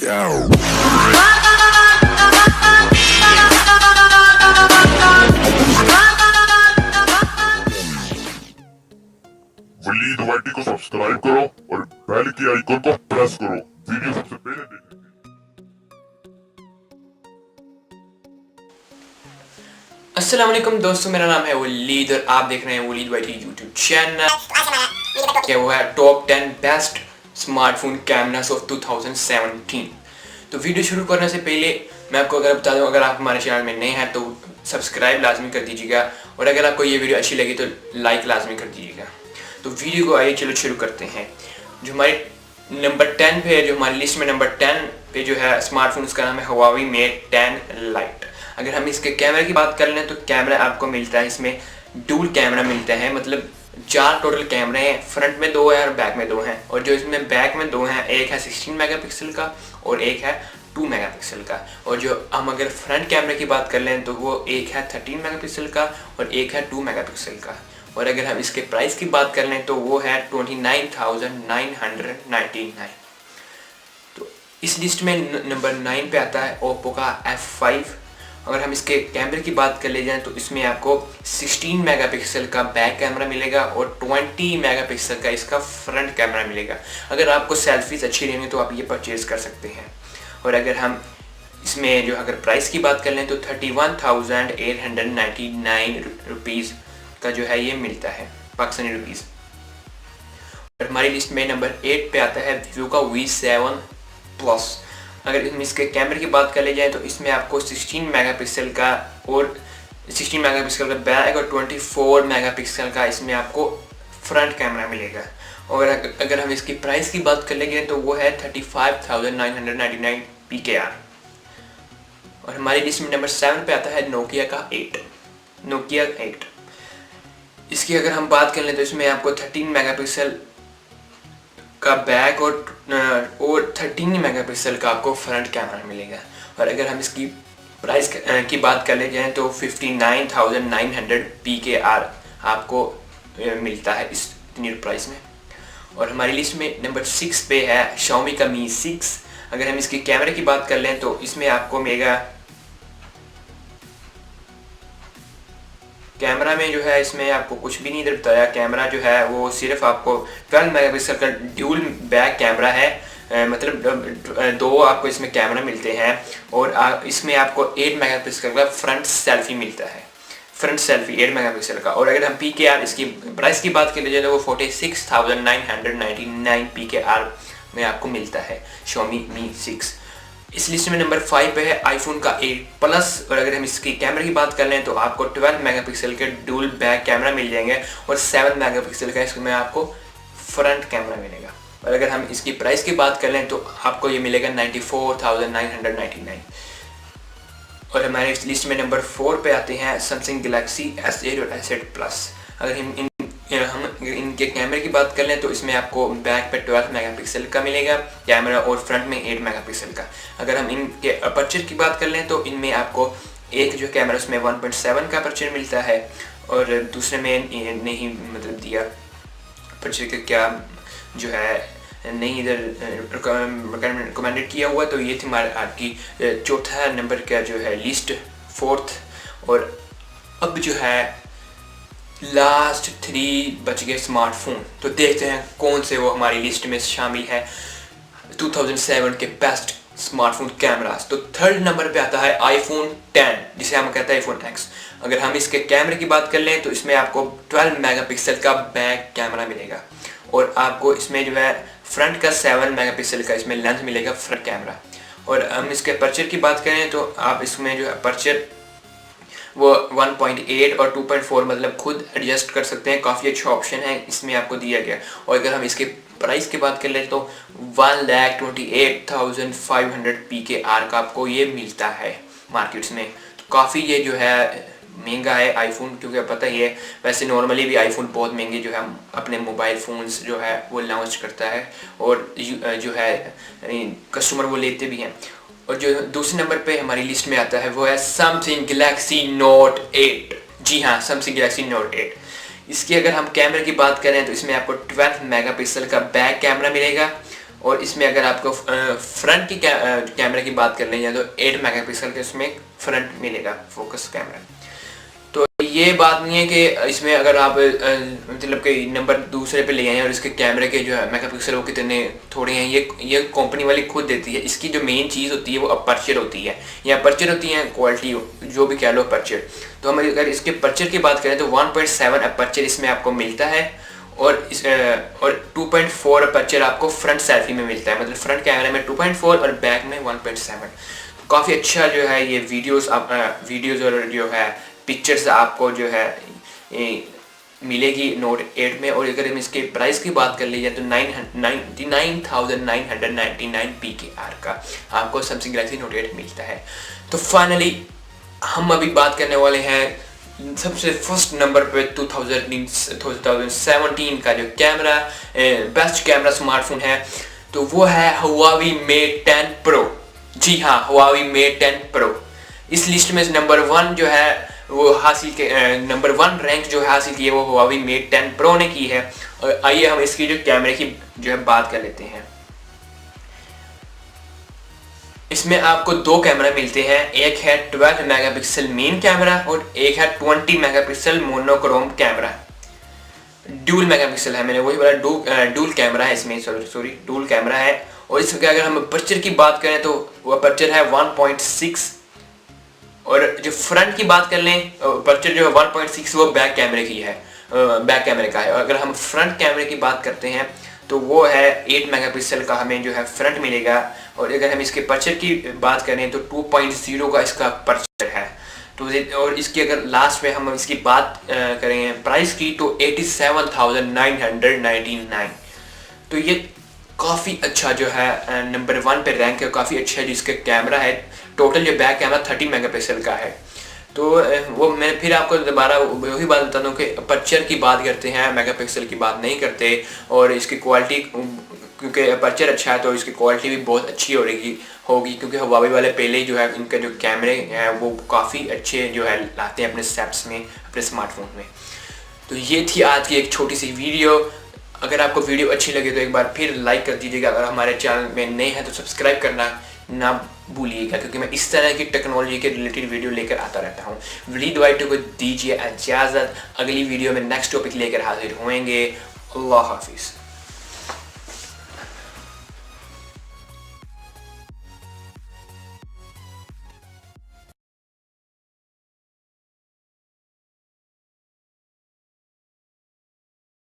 वलीद वाइटी को सब्सक्राइब करो और बेल के आइकन को प्रेस करो वीडियो सबसे पहले देखने के लिए। अस्सलाम वालेकुम दोस्तों, मेरा नाम है वलीद और आप देख रहे हैं वलीद वाइटी यूट्यूब चैनल। क्या वो है top 10 best smartphone cameras of 2017। तो वीडियो शुरू करने से पहले मैं आपको अगर बता दूं, अगर आप हमारे चैनल में नए हैं तो सब्सक्राइब लाजमी कर दीजिएगा और अगर आपको ये वीडियो अच्छी लगी तो लाइक लाजमी कर दीजिएगा। तो वीडियो को आइए चलो शुरू करते हैं। जो हमारे नंबर 10 पे है, जो हमारी लिस्ट में नंबर 10 पे जो है स्मार्टफोन, उसका नाम है Huawei Mate 10 Lite। अगर हम इसके कैमरे की बात कर लें तो कैमरा आपको मिलता है, इसमें डुअल कैमरा मिलता है, मतलब 4 टोटल कैमरे हैं। फ्रंट में 2 है और बैक में 2 हैं। और जो इसमें बैक में 2 हैं, एक है 16 मेगापिक्सल का और एक है 2 मेगापिक्सल का। और जो हम अगर फ्रंट कैमरे की बात कर लें तो वो एक है 13 मेगापिक्सल का और एक है 2 मेगापिक्सल का। और अगर हम इसके प्राइस की बात कर लें तो वो है 29,999। तो इस लिस्ट में नंबर 9 पे आता है ओप्पो का F5। अगर हम इसके कैमरे की बात कर ले जाएं तो इसमें आपको 16 मेगापिक्सल का बैक कैमरा मिलेगा और 20 मेगापिक्सल का इसका फ्रंट कैमरा मिलेगा। अगर आपको सेल्फीज अच्छी लेनी तो आप ये परचेज कर सकते हैं। और अगर हम इसमें जो अगर प्राइस की बात कर लें तो 31,899 रुपीज़ का जो है ये मिलता है, पाकिस्तानी रुपीज़। और हमारी लिस्ट में नंबर 8 पे आता है वीवो का V7 Plus। अगर हम इसके कैमरे की बात कर ले जाए तो इसमें आपको 16 मेगापिक्सल का और 16 मेगापिक्सल का बैक और 24 मेगापिक्सल का इसमें आपको फ्रंट कैमरा मिलेगा। और अगर हम इसकी प्राइस की बात कर लेंगे तो वो है 35,999 PKR। और हमारी लिस्ट में नंबर 7 पे आता है नोकिया का 8। इसकी अगर हम बात कर लें तो इसमें आपको 13 मेगापिक्सल का बैक और 13 मेगापिक्सल का आपको फ्रंट कैमरा मिलेगा। और अगर हम इसकी प्राइस की बात कर ले जाएँ तो 59,900 PKR आपको मिलता है इस इतनी प्राइस में। और हमारी लिस्ट में नंबर 6 पे है Xiaomi का Mi 6। अगर हम इसकी कैमरे की बात कर लें तो इसमें आपको मिलेगा, कैमरा में जो है इसमें आपको कुछ भी नहीं इधर बताया। कैमरा जो है वो सिर्फ आपको 12 मेगापिक्सल का ड्यूल बैक कैमरा है, मतलब 2 आपको इसमें कैमरा मिलते हैं। और इसमें आपको 8 मेगापिक्सल का फ्रंट सेल्फी मिलता है, फ्रंट सेल्फी 8 मेगापिक्सल का। और अगर हम PKR इसकी प्राइस की बात कर लीजिए तो वो 46,999 PKR में आपको मिलता है Xiaomi Mi 6। इस लिस्ट में नंबर 5 पे है आईफोन का 8 प्लस। और अगर हम इसकी कैमरे की बात कर लें तो आपको 12 मेगापिक्सल के डुअल बैक कैमरा मिल जाएंगे और 7 मेगापिक्सल का इसमें आपको फ्रंट कैमरा मिलेगा। और अगर हम इसकी प्राइस की बात कर लें तो आपको ये मिलेगा 94,999। और हमारे इस लिस्ट में नंबर 4 पे आते हैं Samsung Galaxy S8 और S8 Plus। अगर हम इनके कैमरे की बात कर लें तो इसमें आपको बैक पे 12 मेगापिक्सल का मिलेगा कैमरा और फ्रंट में 8 मेगापिक्सल का। अगर हम इनके अपर्चर की बात कर लें तो इनमें आपको एक जो कैमरा उसमें 1.7 का अपर्चर मिलता है और दूसरे में नहीं मतलब दिया अपर्चर का क्या जो है नहीं इधर रिकमेंडेड किया हुआ। तो ये थी हमारे आपकी चौथा नंबर का जो है लिस्ट 4th। और अब जो है लास्ट 3 बच गए स्मार्टफोन। तो देखते हैं कौन से वो हमारी लिस्ट में शामिल है 2007 के बेस्ट स्मार्टफोन कैमरास। तो 3rd नंबर पे आता है iPhone 10, जिसे हम कहते हैं iPhone X। अगर हम इसके कैमरे की बात कर लें तो इसमें आपको 12 मेगापिक्सल का बैक कैमरा मिलेगा और आपको इसमें जो है फ्रंट का 7 मेगापिक्सल का इसमें लेंस मिलेगा फ्रंट कैमरा। और हम इसके अपर्चर की बात करें तो आप इसमें जो अपर्चर वो 1.8 और 2.4 मतलब खुद एडजस्ट कर सकते हैं। काफ़ी अच्छा ऑप्शन है इसमें आपको दिया गया। और अगर हम इसके प्राइस की बात कर ले तो 1,28,500 PKR का आपको ये मिलता है मार्केट्स में। तो काफ़ी ये जो है महंगा है आईफोन, क्योंकि पता ही है वैसे नॉर्मली भी आईफोन बहुत महंगे जो है अपने मोबाइल फ़ोन्स जो है वो लॉन्च करता है और जो है कस्टमर वो लेते भी हैं। और जो दूसरे नंबर पे हमारी लिस्ट में आता है वो है Samsung Galaxy Note 8। जी हाँ, Samsung Galaxy Note 8। इसकी अगर हम कैमरे की बात करें तो इसमें आपको 12 मेगापिक्सल का बैक कैमरा मिलेगा और इसमें अगर आपको फ्रंट की कैमरे की बात कर लें या तो 8 मेगापिक्सल के इसमें फ्रंट मिलेगा फोकस कैमरा। तो ये बात नहीं है कि इसमें अगर आप मतलब कि नंबर दूसरे पे ले आए और इसके कैमरे के जो है मेगापिक्सल वो कितने थोड़े हैं, ये कंपनी वाली खुद देती है। इसकी जो मेन चीज़ होती है वो अपर्चर होती है, या अपर्चर होती है क्वालिटी जो भी कह लो अपर्चर। तो हम अगर इसके अपर्चर की बात करें तो 1.7 अपर्चर इसमें आपको मिलता है और 2.4 अपर्चर आपको फ्रंट सेल्फी में मिलता है, मतलब फ्रंट कैमरे में 2.4 और बैक में 1.7। तो काफ़ी अच्छा जो है ये वीडियोस और जो है पिक्चर्स आपको जो है मिलेगी नोट 8 में। और अगर हम इसके प्राइस की बात कर लीजिए तो 99,999 PKR का आपको सैमसंग गैलेक्सी नोट 8 मिलता है। तो फाइनली हम अभी बात करने वाले हैं सबसे फर्स्ट नंबर पे 2017 का जो कैमरा बेस्ट कैमरा स्मार्टफोन है, तो वो है Huawei Mate 10 Pro। जी हाँ, Huawei Mate 10 Pro इस लिस्ट में नंबर 1 जो है वो हासिल के नंबर 1 रैंक जो है हासिल की है वो Huawei Mate 10 Pro ने की है। और आइए हम इसकी जो कैमरे की जो है बात कर लेते हैं। इसमें आपको दो कैमरा मिलते हैं, एक है 12 मेगापिक्सल मेन कैमरा और एक है 20 megapixel monochrome camera. Dual megapixel है, मैंने वही बोला डुअल कैमरा है इसमें, सॉरी डुअल कैमरा है। और इसमें अगर हम अपर्चर की बात करें तो वो अपर्चर है 1.6 और जो फ्रंट की बात कर लें अपर्चर जो है 1.6 वो बैक कैमरे की है, बैक कैमरे का है। और अगर हम फ्रंट कैमरे की बात करते हैं तो वो है 8 मेगापिक्सल का हमें जो है फ्रंट मिलेगा। और अगर हम इसके पर्चर की बात करें तो 2.0 का इसका पर्चर है। तो और इसकी अगर लास्ट में हम इसकी बात करें प्राइस की तो 87,999। तो ये काफ़ी अच्छा जो है नंबर 1 पे रैंक है, काफ़ी अच्छा है। जिसका कैमरा है टोटल जो बैक कैमरा 30 मेगापिक्सल का है। तो वो मैं फिर आपको दोबारा वही बात बता दूँ कि अपर्चर की बात करते हैं, मेगापिक्सल की बात नहीं करते। और इसकी क्वालिटी क्योंकि अपर्चर अच्छा है तो इसकी क्वालिटी भी बहुत अच्छी होगी क्योंकि Huawei वाले पहले ही जो है इनके जो कैमरे हैं वो काफ़ी अच्छे जो है लाते हैं अपने सेट्स में, अपने स्मार्टफोन में। तो ये थी आज की एक छोटी सी वीडियो। अगर आपको वीडियो अच्छी लगे तो एक बार फिर लाइक कर दीजिएगा। अगर हमारे चैनल में नए हैं तो सब्सक्राइब करना ना भूलिएगा, क्योंकि मैं इस तरह की टेक्नोलॉजी के रिलेटेड वीडियो लेकर आता रहता हूँ। वलीद वाइटो को दीजिए इजाज़त, अगली वीडियो में नेक्स्ट टॉपिक लेकर हाजिर होंगे। अल्लाह हाफिज़।